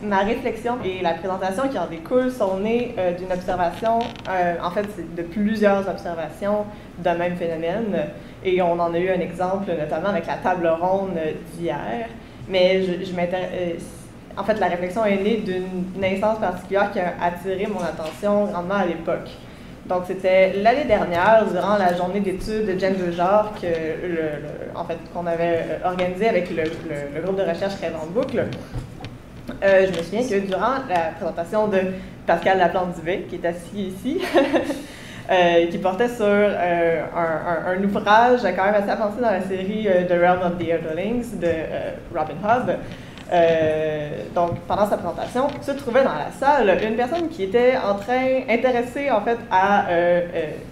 Ma réflexion et la présentation qui en découle sont nées d'une observation, en fait, de plusieurs observations d'un même phénomène. Et on en a eu un exemple, notamment avec la table ronde d'hier. Mais en fait, la réflexion est née d'une instance particulière qui a attiré mon attention grandement à l'époque. Donc, c'était l'année dernière, durant la journée d'études de gender genre qu'on avait organisée avec le groupe de recherche Rêve en boucle. Je me souviens que durant la présentation de Pascal Laplante-Dubé, qui est assis ici, qui portait sur un ouvrage quand même assez avancé dans la série The Realm of the Otherlings de Robin Hobb. Donc, pendant sa présentation, se trouvait dans la salle une personne qui était intéressée en fait à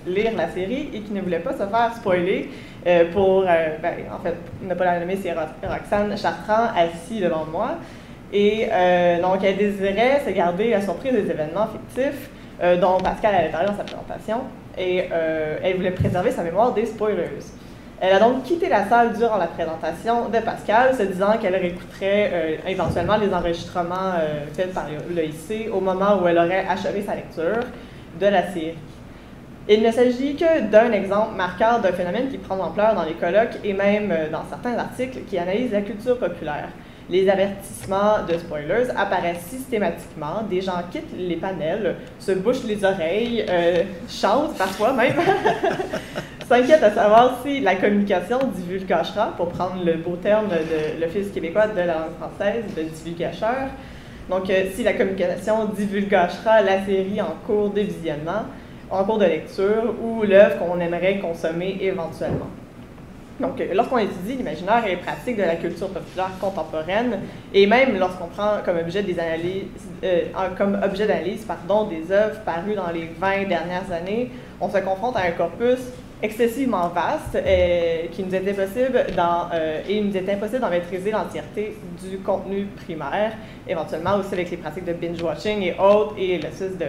lire la série et qui ne voulait pas se faire spoiler en fait, ne pas la nommer, c'est Roxane Chartrand, assise devant moi. Et donc, elle désirait se garder surprise des événements fictifs dont Pascal avait parlé dans sa présentation. Et elle voulait préserver sa mémoire des spoilers. Elle a donc quitté la salle durant la présentation de Pascal, se disant qu'elle réécouterait éventuellement les enregistrements faits par l'EIC au moment où elle aurait achevé sa lecture de la série. Il ne s'agit que d'un exemple marquant d'un phénomène qui prend de l'ampleur dans les colloques et même dans certains articles qui analysent la culture populaire. Les avertissements de spoilers apparaissent systématiquement, des gens quittent les panels, se bouchent les oreilles, chantent parfois même, s'inquiètent à savoir si la communication divulgachera, pour prendre le beau terme de l'Office québécois de la langue française, de divulgacheur. Donc, si la communication divulgachera la série en cours de visionnement, en cours de lecture, ou l'œuvre qu'on aimerait consommer éventuellement. Donc, lorsqu'on étudie l'imaginaire et les pratiques de la culture populaire contemporaine, et même lorsqu'on prend comme objet d'analyse des œuvres parues dans les 20 dernières années, on se confronte à un corpus excessivement vaste qui nous était il nous était impossible d'en maîtriser l'entièreté du contenu primaire, éventuellement aussi avec les pratiques de binge-watching et autres, et l'espèce de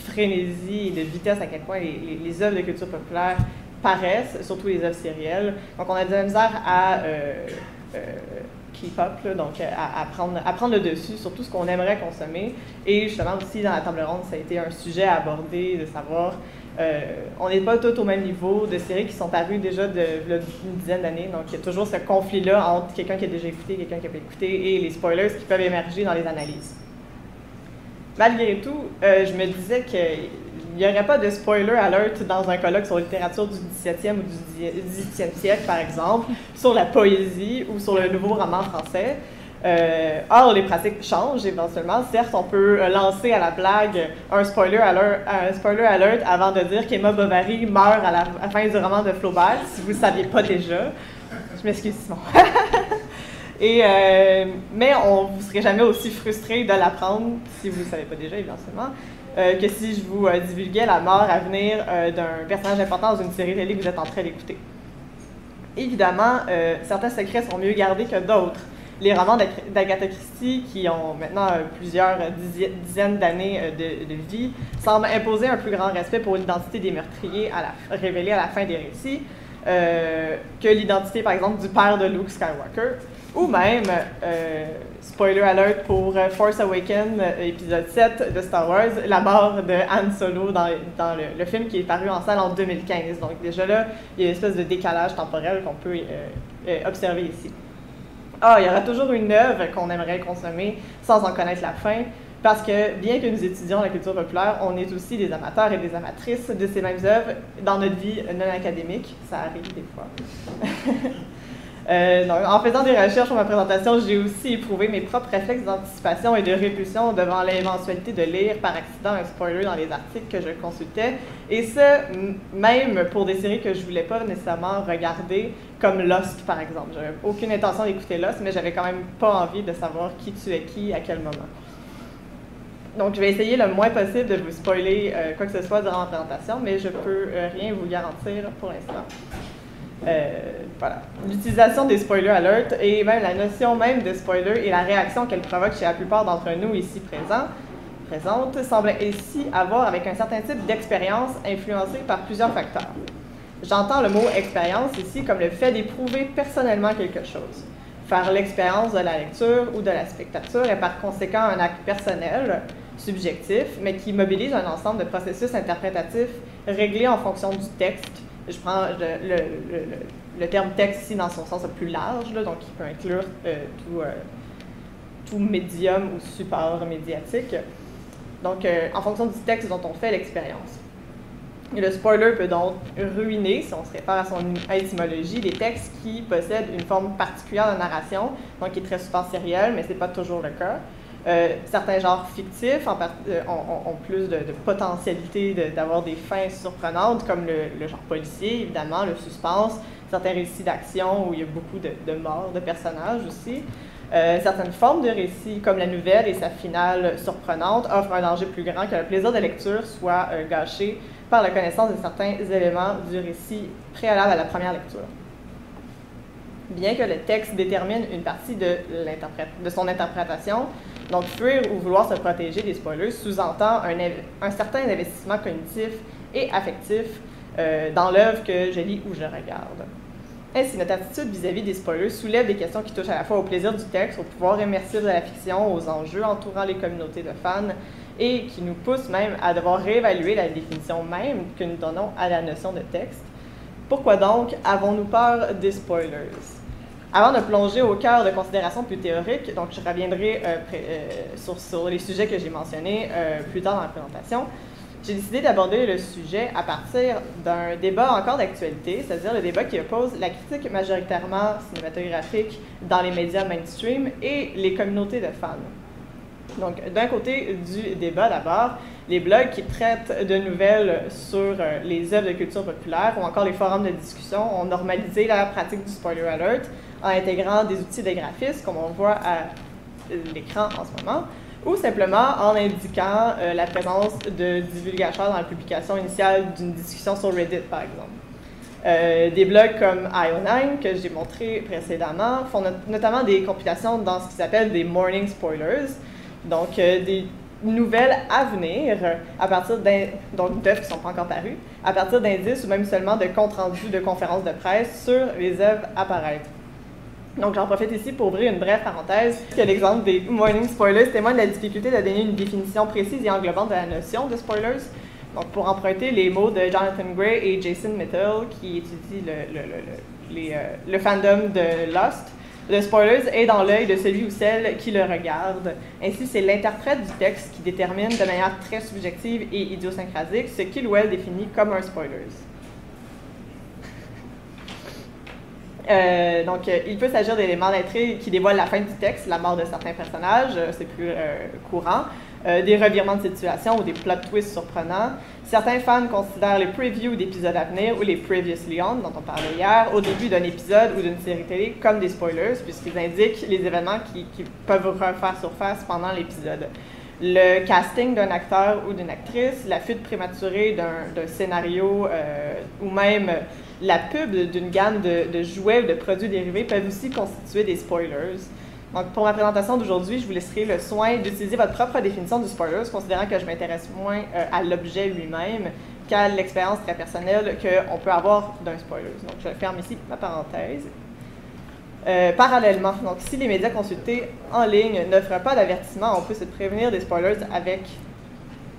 frénésie et de vitesse à quel point les œuvres de culture populaire paraissent, surtout les œuvres sérielles. Donc, on a de la misère à keep up, donc à prendre le dessus sur tout ce qu'on aimerait consommer. Et justement, aussi, dans la table ronde, ça a été un sujet à aborder, de savoir, on n'est pas tous au même niveau de séries qui sont parues déjà d'une dizaine d'années. Donc, il y a toujours ce conflit-là entre quelqu'un qui a déjà écouté, quelqu'un qui n'a pas écouté, et les spoilers qui peuvent émerger dans les analyses. Malgré tout, je me disais qu'il n'y aurait pas de spoiler alert dans un colloque sur la littérature du 17e ou du 18e siècle, par exemple, sur la poésie ou sur le nouveau roman français. Or, les pratiques changent éventuellement. Certes, on peut lancer à la blague un spoiler alert avant de dire qu'Emma Bovary meurt à la fin du roman de Flaubert, si vous ne le saviez pas déjà. Je m'excuse, Simon. Mais vous ne serez jamais aussi frustré de l'apprendre, si vous ne le savez pas déjà, éventuellement, que si je vous divulguais la mort à venir d'un personnage important dans une série télé que vous êtes en train d'écouter. Évidemment, certains secrets sont mieux gardés que d'autres. Les romans d'Agatha Christie, qui ont maintenant plusieurs dizaines d'années de vie, semblent imposer un plus grand respect pour l'identité des meurtriers révélée à la fin des récits, que l'identité, par exemple, du père de Luke Skywalker, ou même, spoiler alert pour Force Awakens, épisode 7 de Star Wars, la mort de Han Solo dans le film qui est paru en salle en 2015. Donc déjà là, il y a une espèce de décalage temporel qu'on peut observer ici. Il y aura toujours une œuvre qu'on aimerait consommer sans en connaître la fin, parce que bien que nous étudions la culture populaire, on est aussi des amateurs et des amatrices de ces mêmes œuvres dans notre vie non académique. Ça arrive des fois. Donc, en faisant des recherches pour ma présentation, j'ai aussi éprouvé mes propres réflexes d'anticipation et de répulsion devant l'éventualité de lire par accident un spoiler dans les articles que je consultais. Et ça, même pour des séries que je ne voulais pas nécessairement regarder, comme Lost par exemple. J'avais aucune intention d'écouter Lost, mais j'avais quand même pas envie de savoir qui tuait qui à quel moment. Donc, je vais essayer le moins possible de vous spoiler quoi que ce soit durant la présentation, mais je ne peux rien vous garantir pour l'instant. Voilà. L'utilisation des spoilers alerts et même la notion même de spoiler et la réaction qu'elle provoque chez la plupart d'entre nous ici présentes semble ici avoir avec un certain type d'expérience influencée par plusieurs facteurs. J'entends le mot expérience ici comme le fait d'éprouver personnellement quelque chose. faire l'expérience de la lecture ou de la spectature est par conséquent un acte personnel, subjectif, mais qui mobilise un ensemble de processus interprétatifs réglés en fonction du texte. Je prends le terme texte ici dans son sens le plus large, là, donc qui peut inclure tout médium ou support médiatique. Donc, en fonction du texte dont on fait l'expérience. Le spoiler peut donc ruiner, si on se réfère à son étymologie, des textes qui possèdent une forme particulière de narration, donc qui est très souvent sérielle, mais ce n'est pas toujours le cas. Certains genres fictifs ont plus de potentialité d'avoir des fins surprenantes, comme le genre policier, évidemment, le suspense, certains récits d'action où il y a beaucoup de morts de personnages aussi. Certaines formes de récits, comme la nouvelle et sa finale surprenante, offrent un danger plus grand que le plaisir de lecture soit gâché par la connaissance de certains éléments du récit préalable à la première lecture. Bien que le texte détermine une partie de son interprétation, donc fuir ou vouloir se protéger des spoilers sous-entend un certain investissement cognitif et affectif dans l'œuvre que je lis ou je regarde. Ainsi, notre attitude vis-à-vis des spoilers soulève des questions qui touchent à la fois au plaisir du texte, au pouvoir immersif de la fiction, aux enjeux entourant les communautés de fans, et qui nous poussent même à devoir réévaluer la définition même que nous donnons à la notion de texte. Pourquoi donc avons-nous peur des spoilers? Avant de plonger au cœur de considérations plus théoriques, donc je reviendrai sur les sujets que j'ai mentionnés plus tard dans la présentation, j'ai décidé d'aborder le sujet à partir d'un débat encore d'actualité, c'est-à-dire le débat qui oppose la critique majoritairement cinématographique dans les médias mainstream et les communautés de fans. Donc, d'un côté du débat d'abord, les blogs qui traitent de nouvelles sur les œuvres de culture populaire ou encore les forums de discussion ont normalisé la pratique du spoiler alert en intégrant des outils de graphisme, comme on voit à l'écran en ce moment, ou simplement en indiquant la présence de divulgateurs dans la publication initiale d'une discussion sur Reddit, par exemple. Des blogs comme IO9, que j'ai montré précédemment, font notamment des compilations dans ce qui s'appelle des morning spoilers, donc des nouvelles à venir à partir d'œuvres qui ne sont pas encore parues, à partir d'indices ou même seulement de comptes rendus de conférences de presse sur les œuvres à paraître. Donc, j'en profite ici pour ouvrir une brève parenthèse, que l'exemple des morning spoilers témoigne de la difficulté de donner une définition précise et englobante de la notion de spoilers. Donc, pour emprunter les mots de Jonathan Gray et Jason Mitchell, qui étudient le fandom de Lost, le spoilers est dans l'œil de celui ou celle qui le regarde. Ainsi, c'est l'interprète du texte qui détermine de manière très subjective et idiosyncratique ce qu'il ou elle définit comme un spoilers. Donc, il peut s'agir d'éléments d'intrigue qui dévoilent la fin du texte, la mort de certains personnages, c'est plus courant, des revirements de situation ou des plot twists surprenants. Certains fans considèrent les previews d'épisodes à venir ou les previously on, dont on parlait hier, au début d'un épisode ou d'une série télé comme des spoilers, puisqu'ils indiquent les événements qui peuvent refaire surface pendant l'épisode. Le casting d'un acteur ou d'une actrice, la fuite prématurée d'un scénario ou même la pub d'une gamme de jouets ou de produits dérivés peuvent aussi constituer des spoilers. Donc, pour ma présentation d'aujourd'hui, je vous laisserai le soin d'utiliser votre propre définition du spoilers, considérant que je m'intéresse moins à l'objet lui-même qu'à l'expérience très personnelle qu'on peut avoir d'un spoilers. Donc, je ferme ici ma parenthèse. Parallèlement, donc si les médias consultés en ligne n'offrent pas d'avertissement, on peut se prévenir des spoilers avec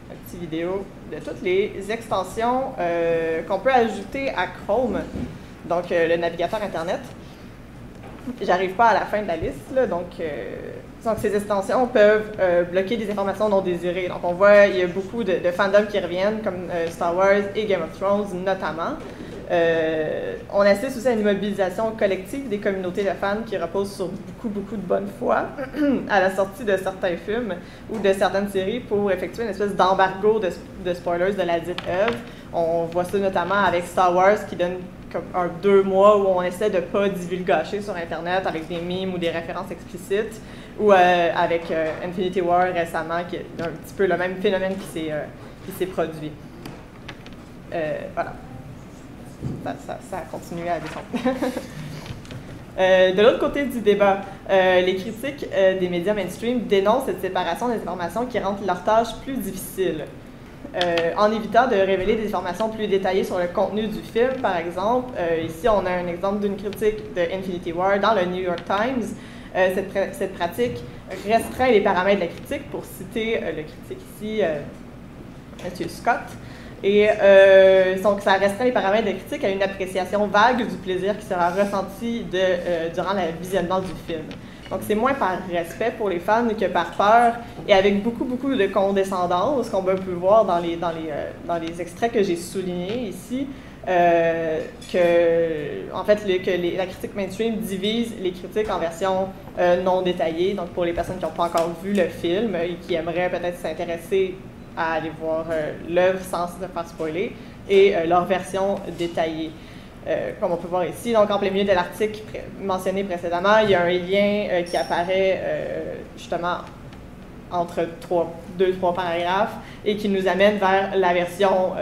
une petite vidéo de toutes les extensions qu'on peut ajouter à Chrome, donc le navigateur Internet. J'arrive pas à la fin de la liste, là, donc ces extensions peuvent bloquer des informations non désirées. Donc on voit, il y a beaucoup de fandoms qui reviennent, comme Star Wars et Game of Thrones notamment. On assiste aussi à une mobilisation collective des communautés de fans qui repose sur beaucoup de bonne foi à la sortie de certains films ou de certaines séries pour effectuer une espèce d'embargo de spoilers de la dite œuvre. On voit ça notamment avec Star Wars qui donne comme 2 mois où on essaie de ne pas divulgacher sur Internet avec des mimes ou des références explicites, ou avec Infinity War récemment, qui est un petit peu le même phénomène qui s'est produit. Voilà. Ça a continué à descendre. De l'autre côté du débat, les critiques des médias mainstream dénoncent cette séparation des informations qui rend leur tâche plus difficile. en évitant de révéler des informations plus détaillées sur le contenu du film, par exemple. Ici, on a un exemple d'une critique de Infinity War dans le New York Times. Cette pratique restreint les paramètres de la critique, pour citer le critique ici, M. Scott. Et donc, ça restreint les paramètres de critique à une appréciation vague du plaisir qui sera ressenti durant le visionnement du film. Donc, c'est moins par respect pour les fans que par peur, et avec beaucoup de condescendance, qu'on peut voir dans les extraits que j'ai soulignés ici, en fait, la critique mainstream divise les critiques en version non détaillée. Donc, pour les personnes qui n'ont pas encore vu le film et qui aimeraient peut-être s'intéresser à aller voir l'œuvre sans se faire spoiler, et leur version détaillée. Comme on peut voir ici, donc en plein milieu de l'article mentionné précédemment, il y a un lien qui apparaît justement entre 2-3 paragraphes et qui nous amène vers la version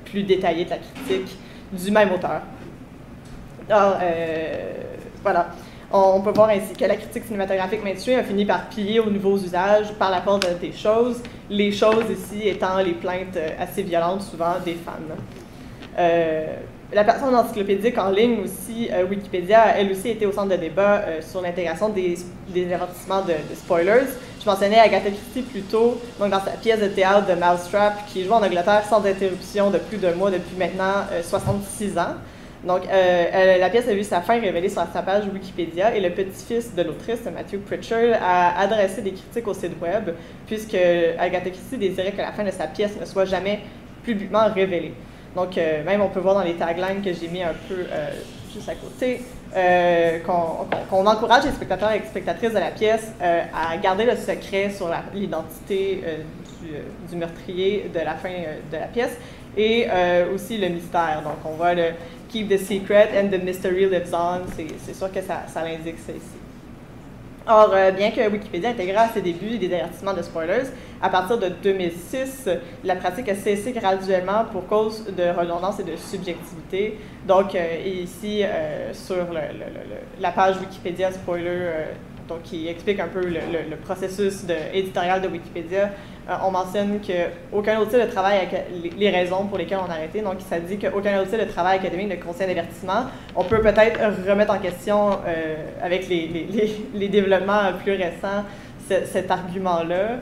plus détaillée de la critique du même auteur. Alors, voilà. On peut voir ainsi que la critique cinématographique mainstream a fini par piller aux nouveaux usages par la force des choses, les choses ici étant les plaintes assez violentes souvent des fans. La plateforme encyclopédique en ligne aussi, Wikipédia, elle aussi était au centre de débat sur l'intégration des avertissements de spoilers. Je mentionnais Agatha Christie plus tôt, donc dans sa pièce de théâtre de Mousetrap, qui est jouée en Angleterre sans interruption de plus d'un mois depuis maintenant 66 ans. Donc, la pièce a vu sa fin révélée sur sa page Wikipédia, et le petit-fils de l'autrice, Matthew Pritchard, a adressé des critiques au site web, puisque Agatha Christie désirait que la fin de sa pièce ne soit jamais publiquement révélée. Donc, même on peut voir dans les taglines que j'ai mis un peu juste à côté, qu'on encourage les spectateurs et les spectatrices de la pièce à garder le secret sur l'identité du meurtrier de la fin de la pièce, et aussi le mystère. Donc, on voit le « Keep the secret and the mystery lives on », c'est sûr que ça l'indique ça ici. Or, bien que Wikipédia intégrait à ses débuts des avertissements de spoilers, à partir de 2006, la pratique a cessé graduellement pour cause de redondance et de subjectivité. Donc, ici, sur la page Wikipédia Spoiler, donc, qui explique un peu le processus éditorial de Wikipédia, on mentionne qu'aucun outil de travail, les raisons pour lesquelles on a arrêté, donc ça dit qu'aucun outil de travail académique ne contient d'avertissement. On peut peut-être remettre en question, avec les développements plus récents, cet argument-là.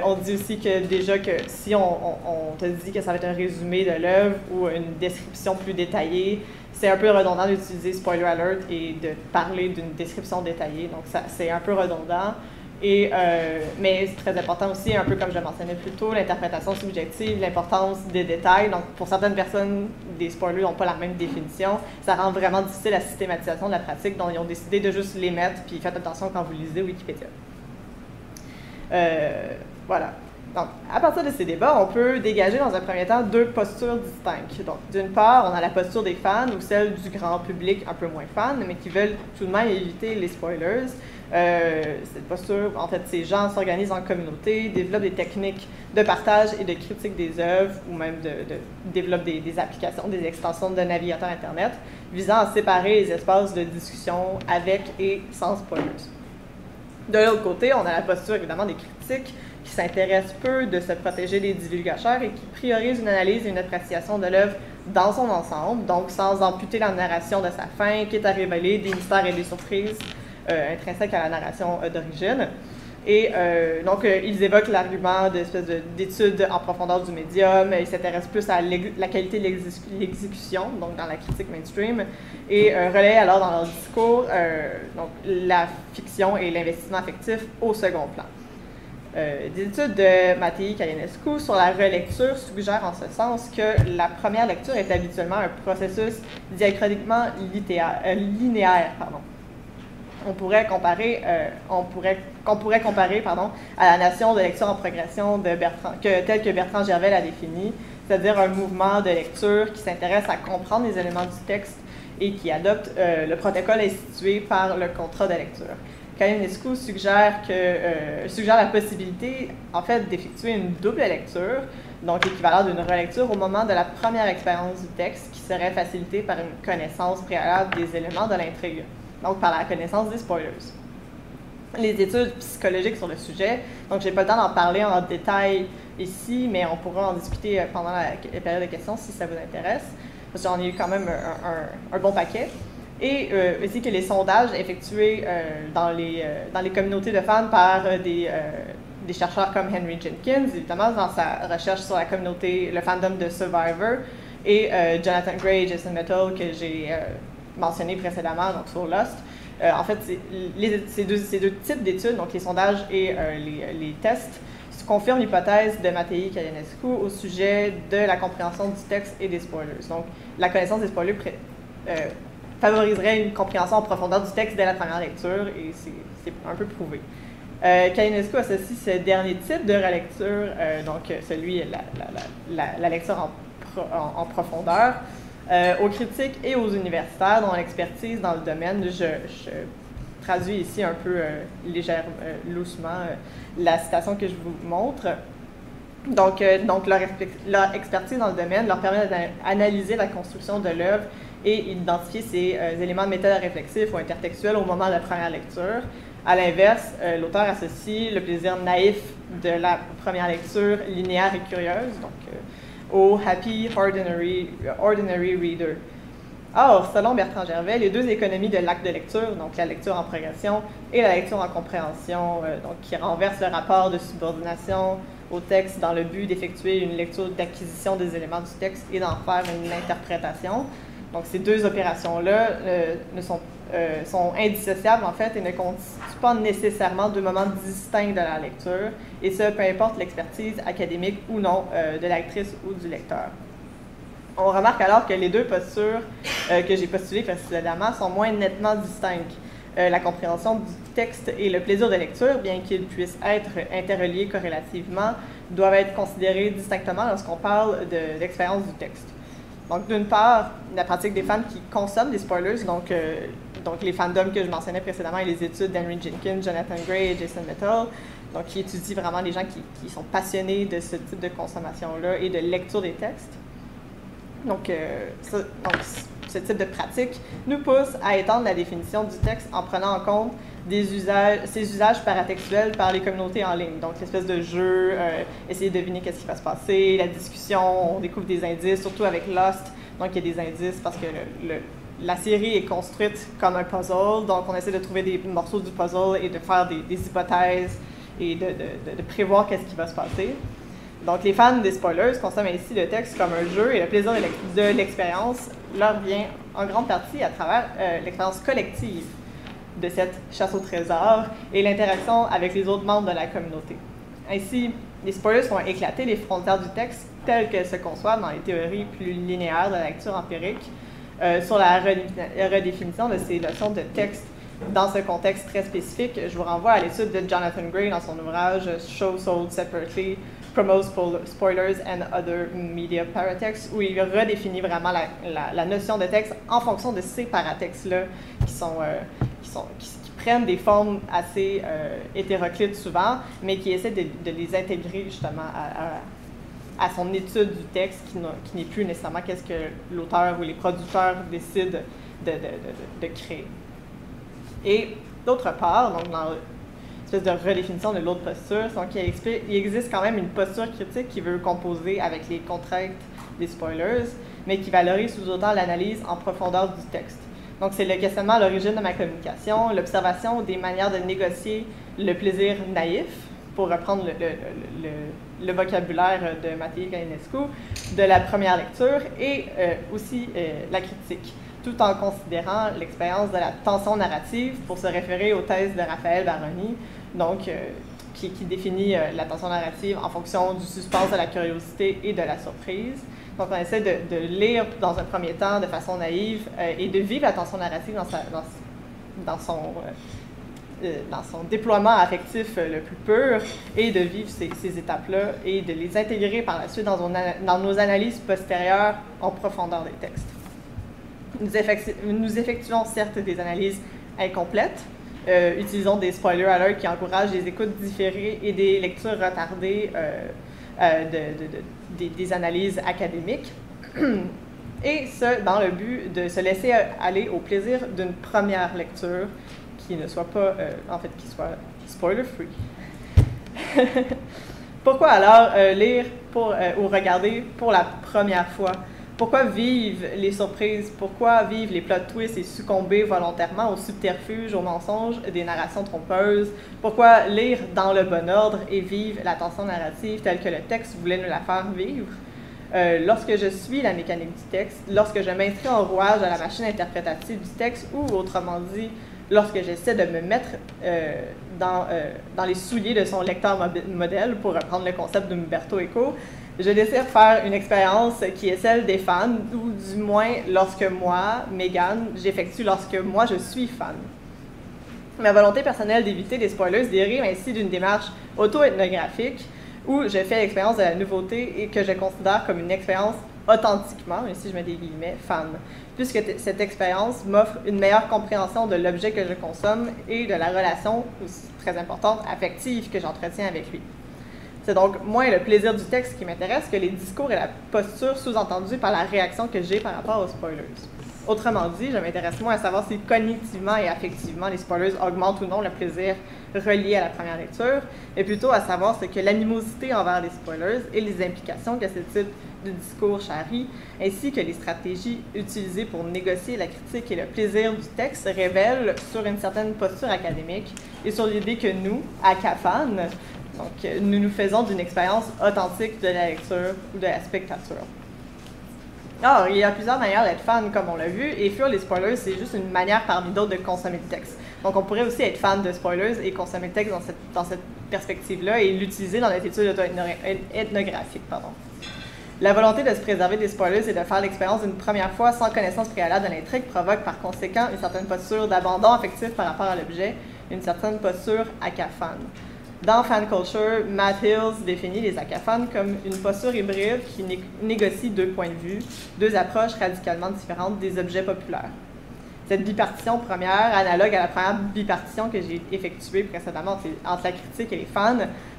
On dit aussi que déjà que si on te dit que ça va être un résumé de l'œuvre ou une description plus détaillée, c'est un peu redondant d'utiliser spoiler alert et de parler d'une description détaillée. Donc, c'est un peu redondant. Mais c'est très important aussi, un peu comme je le mentionnais plus tôt, l'interprétation subjective, l'importance des détails. Donc, pour certaines personnes, des spoilers n'ont pas la même définition. Ça rend vraiment difficile la systématisation de la pratique, donc ils ont décidé de juste les mettre, puis faites attention quand vous lisez Wikipédia. Voilà. Donc, à partir de ces débats, on peut dégager dans un premier temps deux postures distinctes. Donc, d'une part, on a la posture des fans ou celle du grand public un peu moins fan, mais qui veulent tout de même éviter les spoilers. Cette posture, en fait, ces gens s'organisent en communauté, développent des techniques de partage et de critique des œuvres, ou même développent des applications, des extensions de navigateur Internet, visant à séparer les espaces de discussion avec et sans spoilers. De l'autre côté, on a la posture, évidemment, des critiques qui s'intéressent peu de se protéger des divulgateurs et qui priorisent une analyse et une appréciation de l'œuvre dans son ensemble, donc sans amputer la narration de sa fin, quitte à révéler des mystères et des surprises intrinsèques à la narration d'origine. Et donc, ils évoquent l'argument d'études en profondeur du médium, ils s'intéressent plus à la qualité de l'exécution, donc dans la critique mainstream, et relaient alors dans leur discours donc, la fiction et l'investissement affectif au second plan. Des études de Mattei Caianescu sur la relecture suggèrent en ce sens que la première lecture est habituellement un processus diachroniquement linéaire. On pourrait comparer à la notion de lecture en progression telle que Bertrand Gervais l'a définie, c'est-à-dire un mouvement de lecture qui s'intéresse à comprendre les éléments du texte et qui adopte le protocole institué par le contrat de lecture. Caianescu suggère la possibilité, en fait, d'effectuer une double lecture, donc l'équivalent d'une relecture au moment de la première expérience du texte, qui serait facilitée par une connaissance préalable des éléments de l'intrigue, donc par la connaissance des spoilers. Les études psychologiques sur le sujet, donc j'ai pas le temps d'en parler en détail ici, mais on pourra en discuter pendant la période de questions si ça vous intéresse, parce que j'en ai eu quand même un bon paquet. Et aussi que les sondages effectués dans les communautés de fans par des chercheurs comme Henry Jenkins, évidemment dans sa recherche sur la communauté, le fandom de Survivor, et Jonathan Gray et Jason Metal que j'ai mentionné précédemment, donc sur Lost. En fait, ces deux types d'études, donc les sondages et les tests, confirment l'hypothèse de Mattei Călinescu au sujet de la compréhension du texte et des spoilers. Donc, la connaissance des spoilers favoriserait une compréhension en profondeur du texte dès la première lecture, et c'est un peu prouvé. Călinescu associe ce dernier type de relecture, donc celui, la lecture en profondeur, aux critiques et aux universitaires dont l'expertise dans le domaine, je traduis ici un peu louchement la citation que je vous montre. Donc leur expertise dans le domaine leur permet d'analyser la construction de l'œuvre et identifier ces éléments de méthode réflexifs ou intertextuels au moment de la première lecture. À l'inverse, l'auteur associe le plaisir naïf de la première lecture linéaire et curieuse, donc au happy ordinary reader. Or, selon Bertrand Gervais, les deux économies de l'acte de lecture, donc la lecture en progression et la lecture en compréhension, donc qui renversent le rapport de subordination au texte dans le but d'effectuer une lecture d'acquisition des éléments du texte et d'en faire une interprétation. Donc, ces deux opérations-là sont indissociables, en fait, et ne constituent pas nécessairement deux moments distincts de la lecture, et ce, peu importe l'expertise académique ou non de l'actrice ou du lecteur. On remarque alors que les deux postures que j'ai postulées précédemment sont moins nettement distinctes. La compréhension du texte et le plaisir de lecture, bien qu'ils puissent être interreliés corrélativement, doivent être considérés distinctement lorsqu'on parle de l'expérience du texte. Donc, d'une part, la pratique des fans qui consomment des spoilers, donc les fandoms que je mentionnais précédemment et les études d'Henry Jenkins, Jonathan Gray et Jason Metal, donc qui étudient vraiment les gens qui sont passionnés de ce type de consommation-là et de lecture des textes. Donc, ce type de pratique nous pousse à étendre la définition du texte en prenant en compte ces usages paratextuels par les communautés en ligne. Donc, l'espèce de jeu, essayer de deviner qu'est-ce qui va se passer, la discussion, on découvre des indices, surtout avec Lost. Donc, il y a des indices parce que la série est construite comme un puzzle. Donc, on essaie de trouver des morceaux du puzzle et de faire des hypothèses et de prévoir qu'est-ce qui va se passer. Donc, les fans des spoilers consomment ainsi le texte comme un jeu et le plaisir de l'expérience leur vient en grande partie à travers l'expérience collective de cette chasse au trésor et l'interaction avec les autres membres de la communauté. Ainsi, les spoilers font éclater les frontières du texte telles qu'elles se conçoivent dans les théories plus linéaires de la lecture empirique sur la redéfinition de ces notions de texte dans ce contexte très spécifique. Je vous renvoie à l'étude de Jonathan Gray dans son ouvrage « Shows Sold Separately, Promotes Spoilers and Other Media Paratexts » où il redéfinit vraiment la notion de texte en fonction de ces paratextes-là qui prennent des formes assez hétéroclites souvent, mais qui essaient de les intégrer justement à son étude du texte qui n'est plus nécessairement qu'est-ce que l'auteur ou les producteurs décident de créer. Et d'autre part, donc dans l'espèce de redéfinition de l'autre posture, donc il existe quand même une posture critique qui veut composer avec les contraintes des spoilers, mais qui valorise tout autant l'analyse en profondeur du texte. Donc c'est le questionnement à l'origine de ma communication, l'observation des manières de négocier le plaisir naïf, pour reprendre le vocabulaire de Mattei Călinescu, de la première lecture, et aussi la critique, tout en considérant l'expérience de la tension narrative pour se référer aux thèses de Raphaël Baroni, donc qui définit la tension narrative en fonction du suspense, de la curiosité et de la surprise. Donc on essaie de lire dans un premier temps de façon naïve et de vivre la tension narrative dans son déploiement affectif le plus pur et de vivre ces étapes-là et de les intégrer par la suite dans nos analyses postérieures en profondeur des textes. Nous effectuons certes des analyses incomplètes, utilisons des spoiler alerts qui encouragent des écoutes différées et des lectures retardées des analyses académiques, et ce, dans le but de se laisser aller au plaisir d'une première lecture qui ne soit pas, qui soit spoiler-free. Pourquoi alors lire ou regarder pour la première fois? Pourquoi vivre les surprises? Pourquoi vivre les plot twists et succomber volontairement aux subterfuges, aux mensonges, des narrations trompeuses? Pourquoi lire dans le bon ordre et vivre la tension narrative telle que le texte voulait nous la faire vivre? Lorsque je suis la mécanique du texte, lorsque je m'inscris en rouage à la machine interprétative du texte, ou autrement dit, lorsque j'essaie de me mettre dans les souliers de son lecteur modèle, pour reprendre le concept d'Umberto Eco, je désire faire une expérience qui est celle des fans, ou du moins lorsque moi, Megan, j'effectue lorsque moi je suis fan. Ma volonté personnelle d'éviter les spoilers dérive ainsi d'une démarche auto-ethnographique où je fais l'expérience de la nouveauté et que je considère comme une expérience authentiquement, même si je mets des guillemets, fan, puisque cette expérience m'offre une meilleure compréhension de l'objet que je consomme et de la relation, aussi très importante, affective que j'entretiens avec lui. C'est donc moins le plaisir du texte qui m'intéresse que les discours et la posture sous-entendue par la réaction que j'ai par rapport aux spoilers. Autrement dit, je m'intéresse moins à savoir si cognitivement et affectivement les spoilers augmentent ou non le plaisir relié à la première lecture, mais plutôt à savoir ce que l'animosité envers les spoilers et les implications que ce type de discours charrie, ainsi que les stratégies utilisées pour négocier la critique et le plaisir du texte révèlent sur une certaine posture académique et sur l'idée que nous, à CAFAN, donc, nous nous faisons d'une expérience authentique de la lecture ou de la spectature. Alors, il y a plusieurs manières d'être fan, comme on l'a vu, et fuir les spoilers, c'est juste une manière parmi d'autres de consommer le texte. Donc, on pourrait aussi être fan de spoilers et consommer le texte dans cette perspective-là et l'utiliser dans notre étude ethnographique. La volonté de se préserver des spoilers et de faire l'expérience d'une première fois sans connaissance préalable de l'intrigue provoque par conséquent une certaine posture d'abandon affectif par rapport à l'objet, une certaine posture acafan. Dans Fan Culture, Matt Hills définit les acafans comme une posture hybride qui négocie deux points de vue, deux approches radicalement différentes des objets populaires. Cette bipartition première, analogue à la première bipartition que j'ai effectuée précédemment entre la critique et les fans,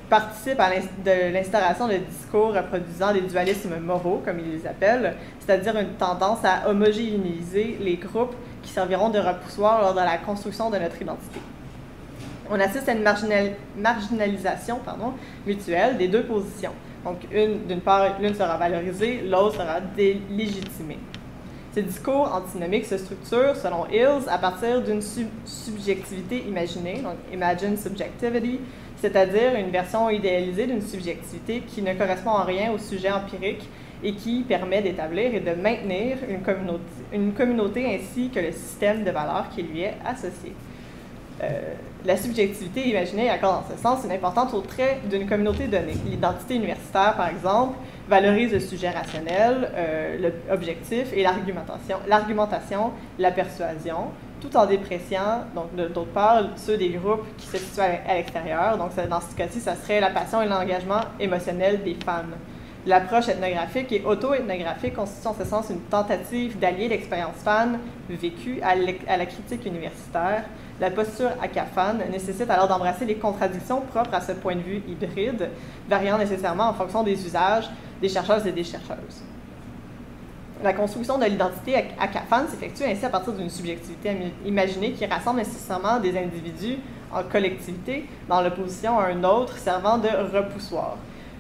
participe de l'instauration de discours reproduisant des dualismes moraux, comme ils les appellent, c'est-à-dire une tendance à homogénéiser les groupes qui serviront de repoussoir lors de la construction de notre identité. On assiste à une marginalisation mutuelle des deux positions. Donc, d'une part, l'une sera valorisée, l'autre sera délégitimée. Ces discours antinomiques se structurent, selon Hills, à partir d'une subjectivité imaginée, donc imagined subjectivity, c'est-à-dire une version idéalisée d'une subjectivité qui ne correspond en rien au sujet empirique et qui permet d'établir et de maintenir une communauté ainsi que le système de valeurs qui lui est associé. La subjectivité imaginée accorde en ce sens une importance au trait d'une communauté donnée. L'identité universitaire, par exemple, valorise le sujet rationnel, l'objectif et l'argumentation, la persuasion, tout en dépréciant, donc d'autre part, ceux des groupes qui se situent à l'extérieur. Donc, dans ce cas-ci, ça serait la passion et l'engagement émotionnel des fans. L'approche ethnographique et auto-ethnographique constitue en ce sens une tentative d'allier l'expérience fan vécue à la critique universitaire. La posture acafan nécessite alors d'embrasser les contradictions propres à ce point de vue hybride, variant nécessairement en fonction des usages des chercheuses et des chercheuses. La construction de l'identité acafan s'effectue ainsi à partir d'une subjectivité imaginée qui rassemble nécessairement des individus en collectivité dans l'opposition à un autre servant de repoussoir.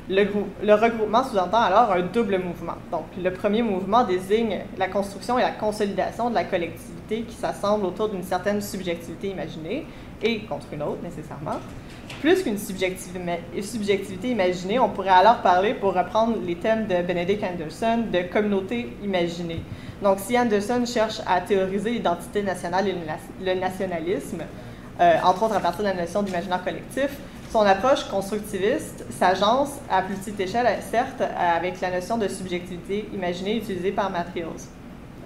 Le regroupement sous-entend alors un double mouvement. Donc, le premier mouvement désigne la construction et la consolidation de la collectivité qui s'assemble autour d'une certaine subjectivité imaginée et contre une autre, nécessairement. Plus qu'une subjectivité imaginée, on pourrait alors parler, pour reprendre les thèmes de Benedict Anderson, de communauté imaginée. Donc, si Anderson cherche à théoriser l'identité nationale et le nationalisme, entre autres à partir de la notion d'imaginaire collectif, son approche constructiviste s'agence à plus petite échelle, certes, avec la notion de subjectivité imaginée utilisée par Matt Hills.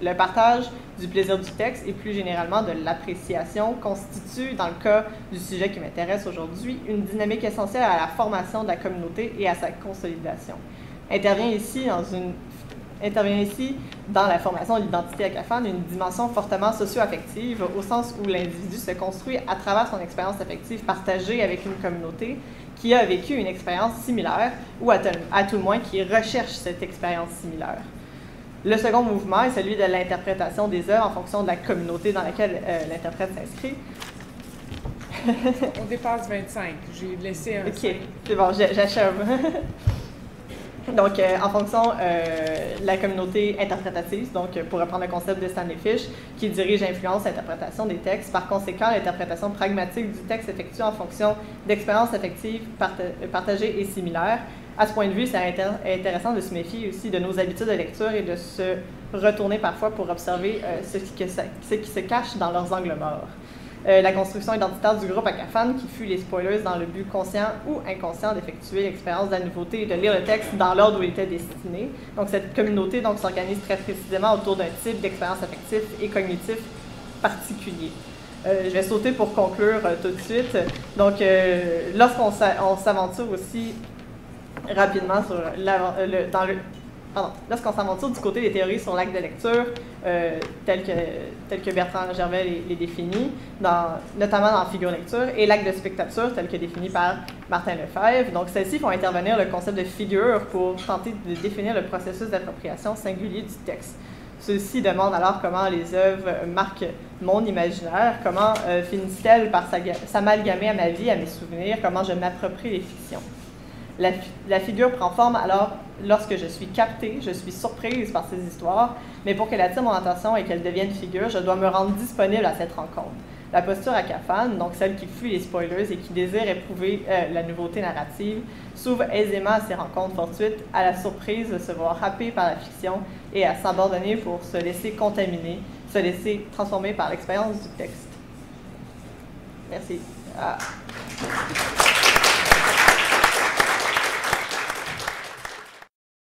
Le partage du plaisir du texte et plus généralement de l'appréciation constitue, dans le cas du sujet qui m'intéresse aujourd'hui, une dynamique essentielle à la formation de la communauté et à sa consolidation. Intervient ici dans la formation de l'identité acafan une dimension fortement socio-affective, au sens où l'individu se construit à travers son expérience affective partagée avec une communauté qui a vécu une expérience similaire, ou à tout le moins qui recherche cette expérience similaire. Le second mouvement est celui de l'interprétation des œuvres en fonction de la communauté dans laquelle l'interprète s'inscrit. On dépasse 25. J'ai laissé un. OK, c'est bon, j'achève. Donc, en fonction de la communauté interprétative, donc pour reprendre le concept de Stanley Fish, qui dirige et influence l'interprétation des textes. Par conséquent, l'interprétation pragmatique du texte s'effectue en fonction d'expériences affectives partagées et similaires. À ce point de vue, c'est intéressant de se méfier aussi de nos habitudes de lecture et de se retourner parfois pour observer ce qui se cache dans leurs angles morts. La construction identitaire du groupe Akafan, qui fut les spoilers dans le but conscient ou inconscient d'effectuer l'expérience de la nouveauté et de lire le texte dans l'ordre où il était destiné. Donc, cette communauté s'organise très précisément autour d'un type d'expérience affective et cognitif particulier. Je vais sauter pour conclure tout de suite. Donc, lorsqu'on s'aventure aussi rapidement sur lorsqu'on s'aventure du côté des théories sur l'acte de lecture, tel que Bertrand Gervais les définit, notamment dans Figure lecture, et l'acte de spectature, tel que défini par Martin Lefebvre. Donc, celles-ci font intervenir le concept de figure pour tenter de définir le processus d'appropriation singulier du texte. Ceci demande alors comment les œuvres marquent mon imaginaire, comment finissent-elles par s'amalgamer à ma vie, à mes souvenirs, comment je m'approprie les fictions. La figure prend forme alors lorsque je suis captée, je suis surprise par ces histoires, mais pour qu'elle attire mon attention et qu'elle devienne figure, je dois me rendre disponible à cette rencontre. La posture Akafan, donc celle qui fuit les spoilers et qui désire éprouver la nouveauté narrative, s'ouvre aisément à ces rencontres fortuites, à la surprise de se voir happé par la fiction et à s'abandonner pour se laisser contaminer, se laisser transformer par l'expérience du texte. Merci.